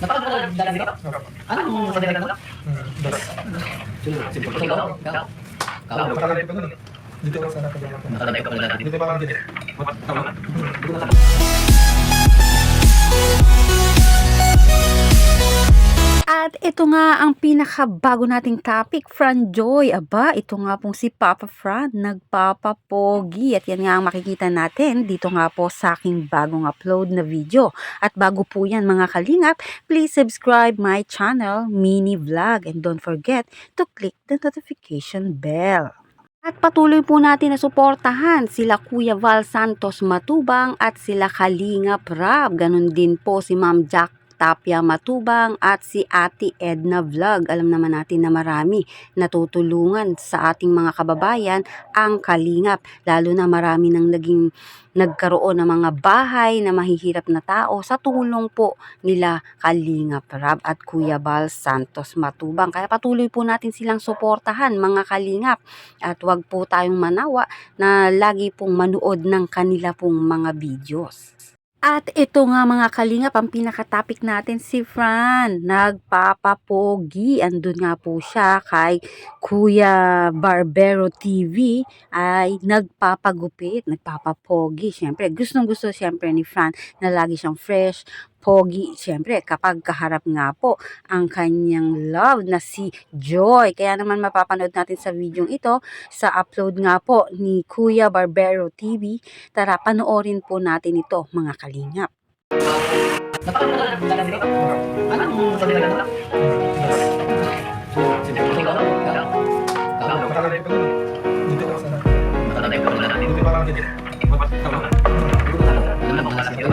Napakadala dito? Anong sadala mo? Simple ko daw. Nakalagay pa nun. Dito ka sana pala. Nakalagay pa pala natin. Dito pa lang dito. At ito nga ang pinakabago nating topic, Fran Joy. Aba, ito nga pong si Papa Fran, nagpapapogi. At yan nga ang makikita natin dito nga po sa aking bagong upload na video. At bago po yan mga kalingap, please subscribe my channel, Mini Vlog. And don't forget to click the notification bell. At patuloy po natin na suportahan sila Kuya Val Santos Matubang at sila Kalingap Rab. Ganon din po si Ma'am Jack Tapia Matubang at si Ate Edna Vlog. Alam naman natin na marami natutulungan sa ating mga kababayan ang Kalingap. Lalo na marami nang nagkaroon ng mga bahay na mahihirap na tao sa tulong po nila Kalingap Rab at Kuya Val Santos Matubang. Kaya patuloy po natin silang suportahan mga Kalingap. At wag po tayong manawa na lagi pong manood ng kanila pong mga videos. At ito nga mga kalingap, ang pinaka-topic natin si Fran, nagpapapogi. Andun nga po siya kay Kuya Barbero TV ay nagpapagupit, nagpapapogi. Siyempre, gustong-gusto siyempre ni Fran na lagi siyang fresh, pogi. Siyempre, kapag kaharap nga po ang kanyang love na si Joy. Kaya naman mapapanood natin sa video ito, sa upload nga po ni Kuya Barbero TV. Tara, panoorin po natin ito mga kalingap. Napakadala dito? Anong sadala mo? Simple ko daw. Nakalagay pa nun. Dito ka sana. Nakalagay pa pala natin. Dito pa lang dito. Alam mo nga sa iyo.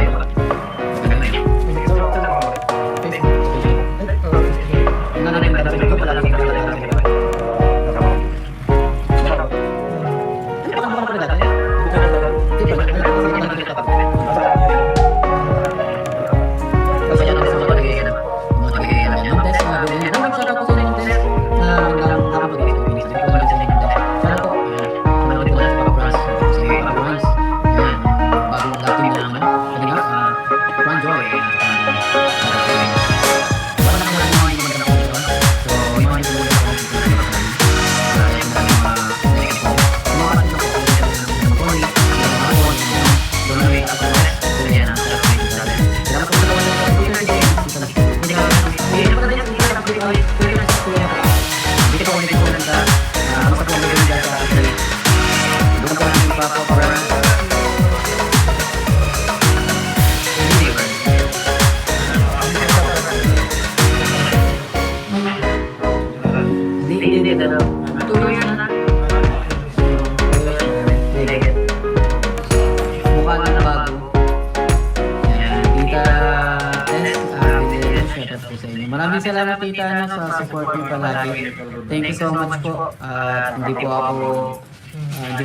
Maraming salamat tita sa support niyo palagi. Thank you so much po. At hindi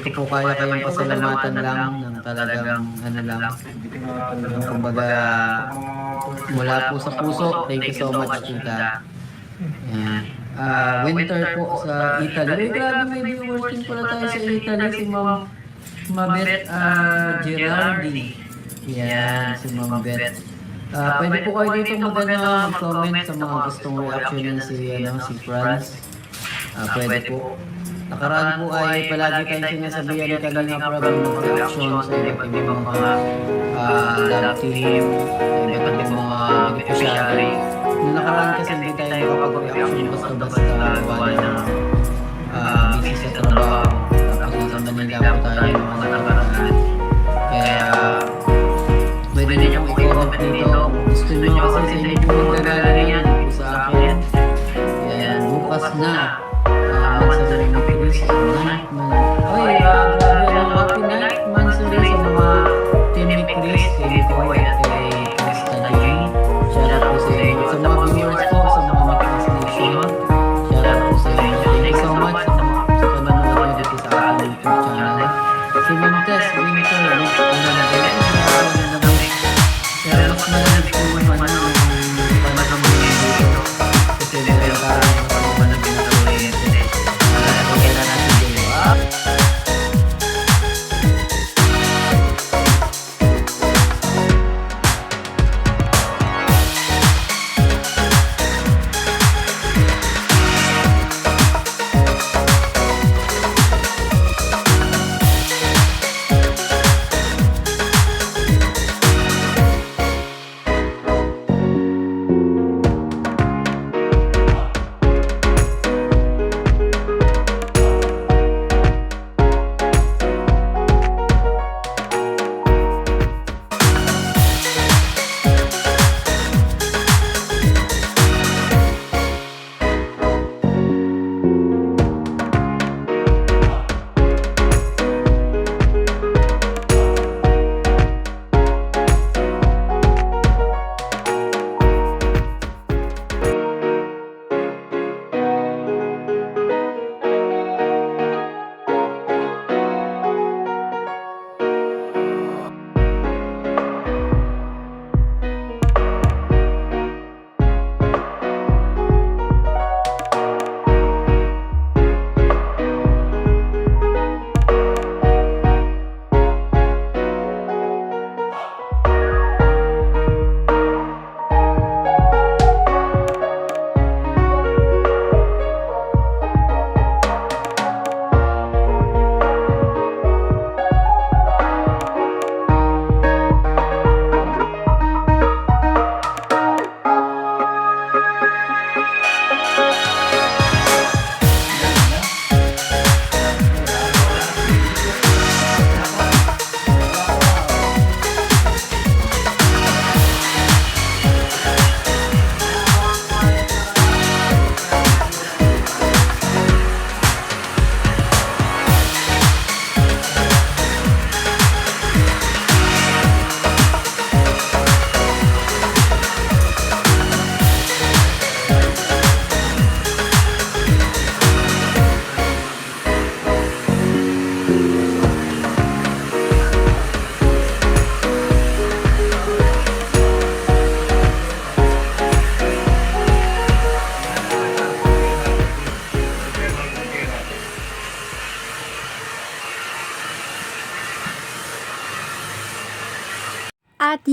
ko po kaya kayong pasalamatan lang ng talagang kumbaga mula po sa puso. Thank you so much tita. Ayan. Winter po sa Italy. Grabe, may viewers din pala tayo sa Italy. Si Ma'am Mabet Gerardi. Yan, si Ma'am Bet. Pwede po kayo dito mag-comment sa mga gustong reaction si Franz. Pwede po. Nakaraan po ay palagi tayong sinasabihan ni Kalingap Rab ng reaction sa iba't ibang mga love team, iba't ibang mga beneficiary. Nung nakaraan kasi hindi tayo nakapag-reaction basta-basta gawa ng busy sa trabaho. Tapos sa Manila po tayo ng mga nakaraan. Kaya pwede niyo i-comment dito. Gusto niyo kasi sa inyo po magdadala yan sa akin. Yan, bukas na. Mansari ng Pilis. Oy, grabe ang happy night. Mansari sa mga Team ni Chris, kay Boy at kay Krista Jane. Shout out po sa inyo. Sa mga viewers po, sa mga Matikas Nation. Shout out po sa inyo. Thank you so much sa panonood dito sa aking YouTube channel. Si Montes, Winter, pero mas malamig po naman ang panagam dito. Kasi meron tayong panagam na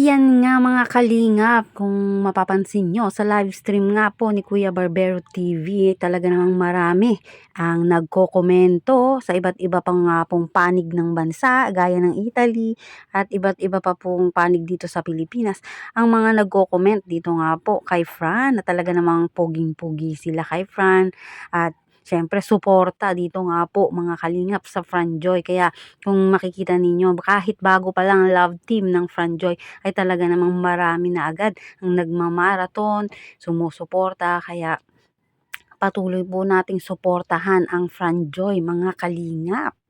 Yan nga mga kalingap, kung mapapansin nyo sa live stream nga po ni Kuya Barbero TV, talaga namang marami ang nagkokomento sa iba't iba pang nga pong panig ng bansa, gaya ng Italy at iba't iba pa pong panig dito sa Pilipinas. Ang mga nagko-comment dito nga po kay Fran, na talaga namang poging-pogi sila kay Fran, at syempre suporta dito nga po mga kalingap sa Franjoy. Kaya kung makikita ninyo, kahit bago pa lang love team ng Franjoy, ay talaga namang marami na agad ang nagmamarathon, sumusuporta. Kaya patuloy po nating suportahan ang Franjoy mga kalingap.